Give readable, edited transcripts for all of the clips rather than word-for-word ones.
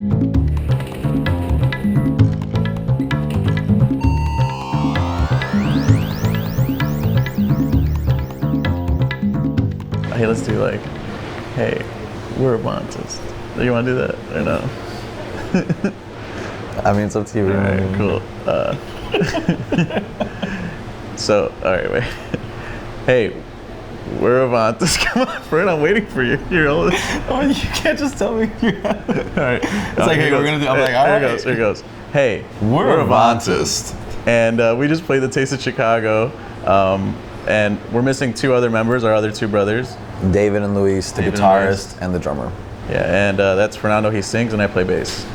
Hey, let's do like, hey, we're Avantist. You want to do that or no? I mean, it's up to you. All right, cool. So, all right, wait. Hey, we're Avantist. Come on, friend, I'm waiting for you. You're all. Oh, you can't just tell me. All right. It's like, hey, we're gonna do. I'm like, all right. Here goes. Hey, We're Avantist. and we just played the Taste of Chicago, and we're missing two other members, our other two brothers. David and Luis, the David and guitarist and the drummer. Yeah, and that's Fernando. He sings, and I play bass.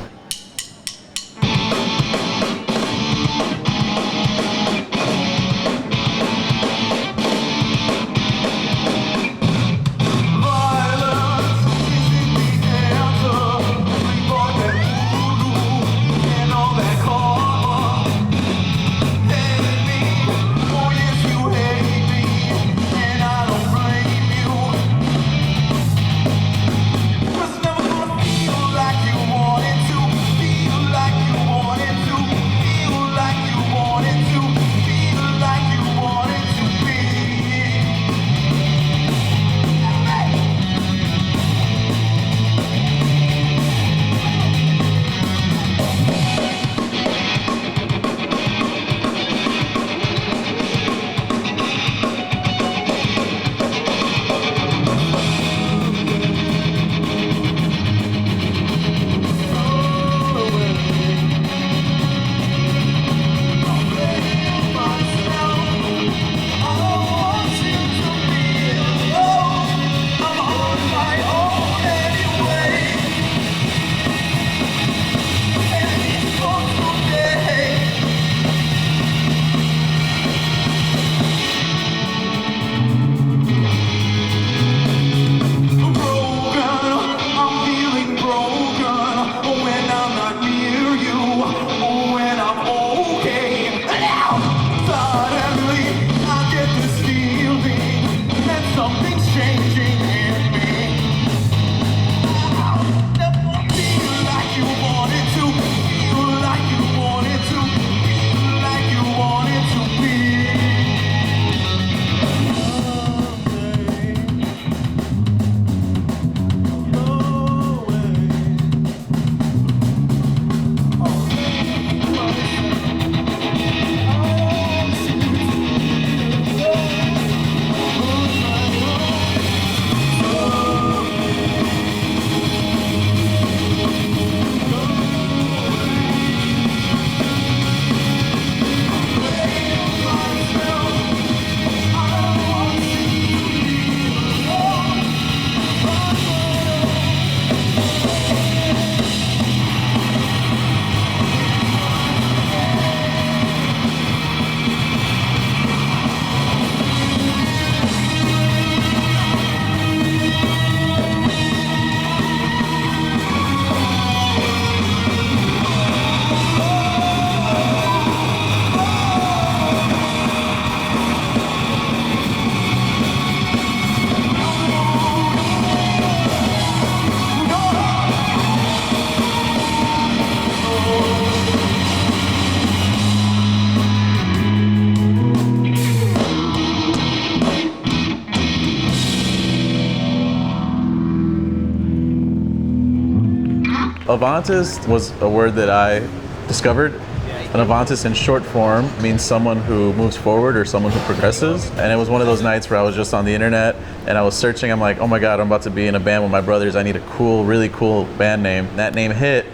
Avantist was a word that I discovered. An Avantist in short form means someone who moves forward or someone who progresses. And it was one of those nights where I was just on the internet and I was searching. I'm like, oh my God, I'm about to be in a band with my brothers. I need a cool, really cool band name. That name hit.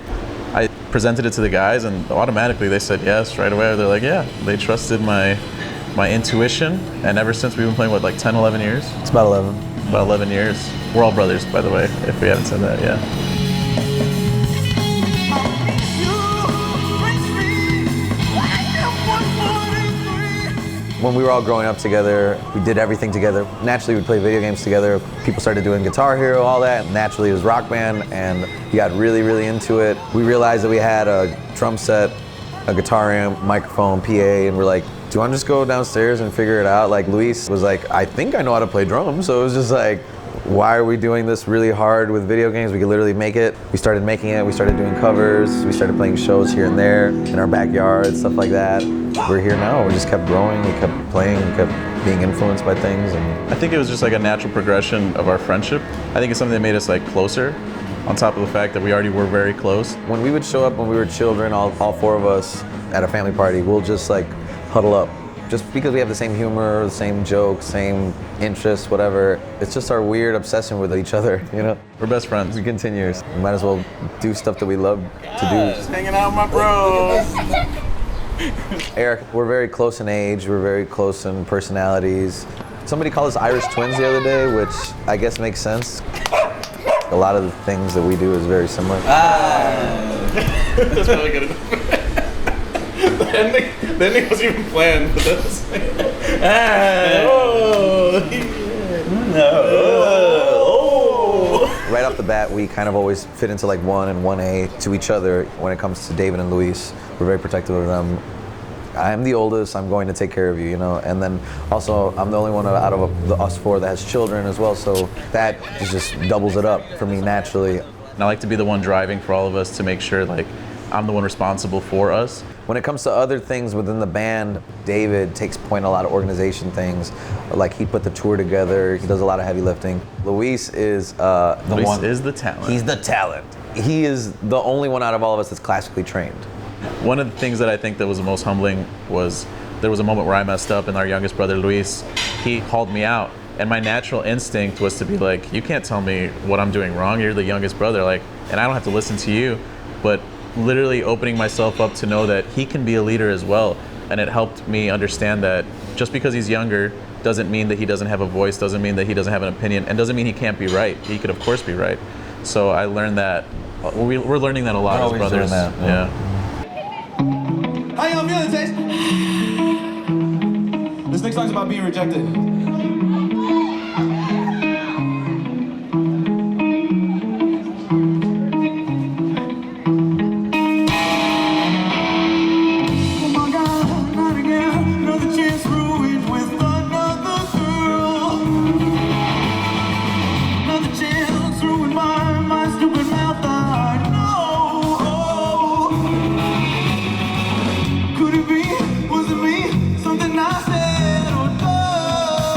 I presented it to the guys and automatically they said yes right away. They're like, yeah, they trusted my intuition. And ever since we've been playing, what, like 10, 11 years? It's about 11. About 11 years. We're all brothers, by the way, if we haven't said that, yeah. When we were all growing up together, we did everything together. Naturally, we'd play video games together. People started doing Guitar Hero, all that. And naturally, it was Rock Band, and we got really, really into it. We realized that we had a drum set, a guitar amp, microphone, PA, and we're like, do you want to just go downstairs and figure it out? Like, Luis was like, I think I know how to play drums. So it was just like, why are we doing this really hard with video games? We could literally make it. We started making it. We started doing covers. We started playing shows here and there in our backyard, stuff like that. We're here now. We just kept growing. We kept playing. We kept being influenced by things. And I think it was just like a natural progression of our friendship. I think it's something that made us like closer, on top of the fact that we already were very close. when we would show up when we were children, all four of us at a family party, we'll just like huddle up. Just because we have the same humor, the same jokes, same interests, whatever. It's just our weird obsession with each other, you know? We're best friends. It continues. We might as well do stuff that we love to do. Just hanging out with my bros. Eric, we're very close in age, we're very close in personalities. Somebody called us Irish twins the other day, which I guess makes sense. A lot of the things that we do is very similar. That's really good. The ending wasn't even planned, but that's Right off the bat, we kind of always fit into like 1 and 1A to each other when it comes to David and Luis. We're very protective of them. I'm the oldest, I'm going to take care of you, you know? And then also, I'm the only one out of us four that has children as well, so that just doubles it up for me naturally. And I like to be the one driving for all of us to make sure like I'm the one responsible for us. When it comes to other things within the band, David takes point in a lot of organization things. Like he put the tour together, he does a lot of heavy lifting. Luis is Luis is the talent. He's the talent. He is the only one out of all of us that's classically trained. One of the things that I think that was the most humbling was there was a moment where I messed up and our youngest brother, Luis, he called me out. And my natural instinct was to be like, you can't tell me what I'm doing wrong, you're the youngest brother, like, and I don't have to listen to you. But literally opening myself up to know that he can be a leader as well. And it helped me understand that just because he's younger doesn't mean that he doesn't have a voice, doesn't mean that he doesn't have an opinion, and doesn't mean he can't be right. He could of course be right. So I learned that, we're learning that a lot as brothers. Yeah. How y'all feeling, Taste? This next song's about being rejected. Could it be? Was it me? Something I said or done?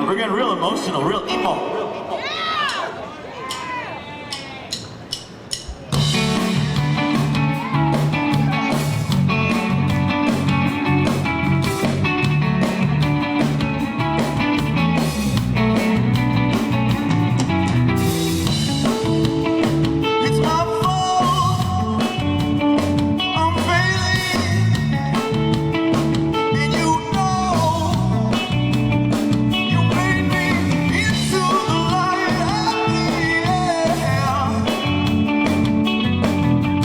We're getting real emotional, real emo. It's my fault. I'm failing, and you know you made me into the light of the air,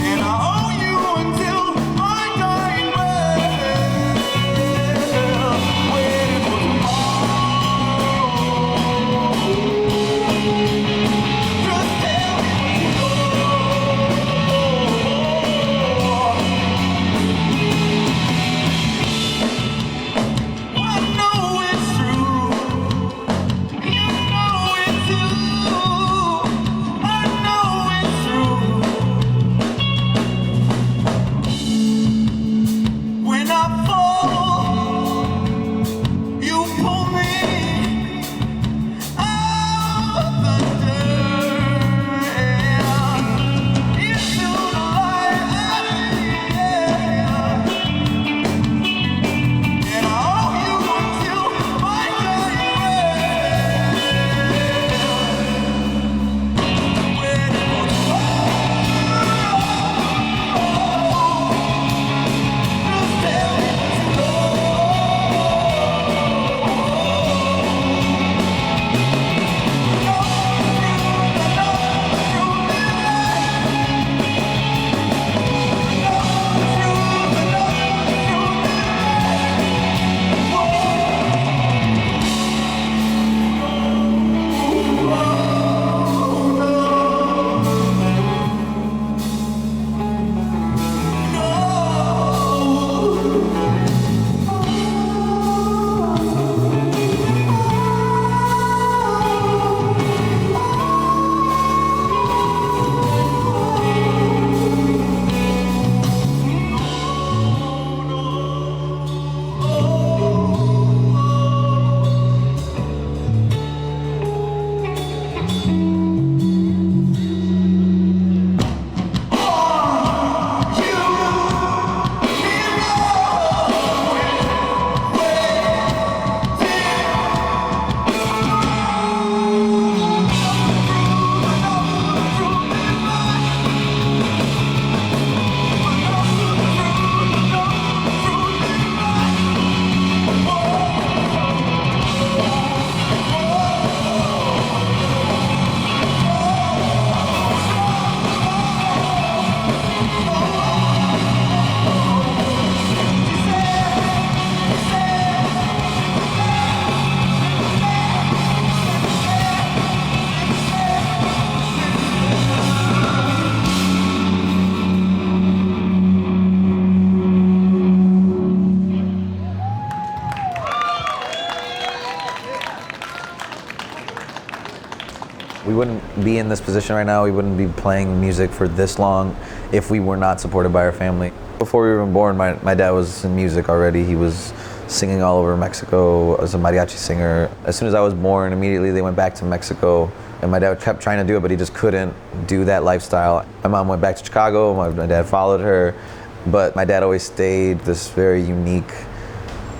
and I owe you until my dying breath. Waiting for tomorrow, just tell me what you I know it's true. You know it too. I know it's true. When I fall, you pull me out of the dirt into the light of the air. And I owe you until my dying breath. Waiting for tomorrow, just tell me what you We wouldn't be in this position right now. We wouldn't be playing music for this long if we were not supported by our family. Before we were even born, my dad was in music already. He was singing all over Mexico as a mariachi singer. As soon as I was born, immediately they went back to Mexico, and my dad kept trying to do it, but he just couldn't do that lifestyle. My mom went back to Chicago, my dad followed her, but my dad always stayed this very unique,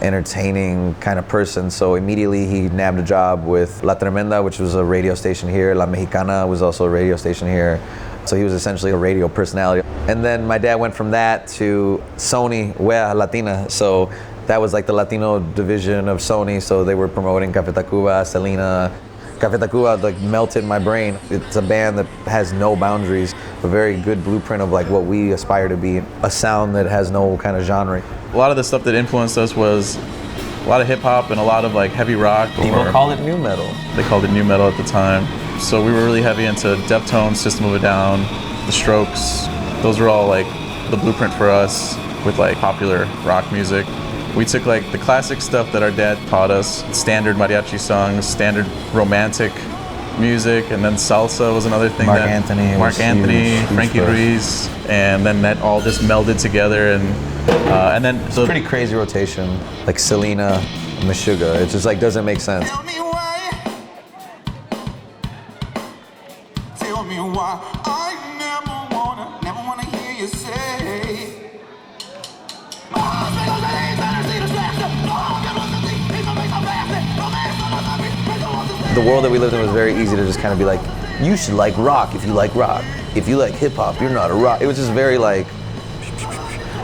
entertaining kind of person. So immediately he nabbed a job with La Tremenda, which was a radio station here. La Mexicana was also a radio station here. So he was essentially a radio personality. And then my dad went from that to Sony, Wea Latina. So that was like the Latino division of Sony. So they were promoting Café Tacuba, Selena. Café Tacuba like melted my brain. It's a band that has no boundaries, a very good blueprint of like what we aspire to be, a sound that has no kind of genre. A lot of the stuff that influenced us was a lot of hip hop and a lot of like heavy rock. People called it new metal. They called it new metal at the time. So we were really heavy into Deftones, System of a Down, The Strokes. Those were all like the blueprint for us with like popular rock music. We took like the classic stuff that our dad taught us, standard mariachi songs, standard romantic music, and then salsa was another thing. Mark Anthony, Frankie Ruiz, and then that all just melded together, and then so pretty crazy rotation, like Selena, Meshuggah. It just like doesn't make sense. Tell me why. Tell me why. I never wanna hear you say. The world that we lived in was very easy to just kind of be like, you should like rock if you like rock. If you like hip hop, you're not a rock. It was just very like,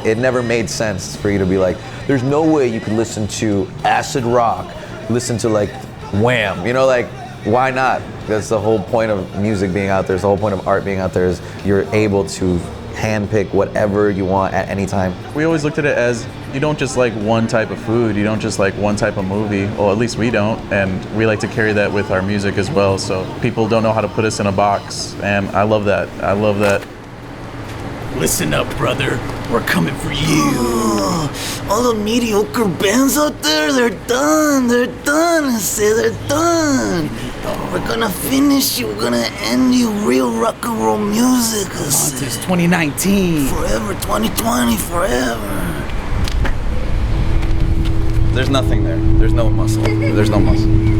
it never made sense for you to be like, there's no way you could listen to acid rock, listen to like Wham, you know, like, why not? That's the whole point of music being out there. It's the whole point of art being out there is you're able to handpick whatever you want at any time. We always looked at it as you don't just like one type of food, you don't just like one type of movie, or at least we don't, and we like to carry that with our music as well, so people don't know how to put us in a box, and I love that. I love that. Listen up, brother. We're coming for you. All the mediocre bands out there, they're done. I say they're done. We're gonna finish you. We're gonna end you. Real rock and roll music. I say. Avantist 2019. Forever, 2020, forever. There's nothing there. There's no muscle. There's no muscle.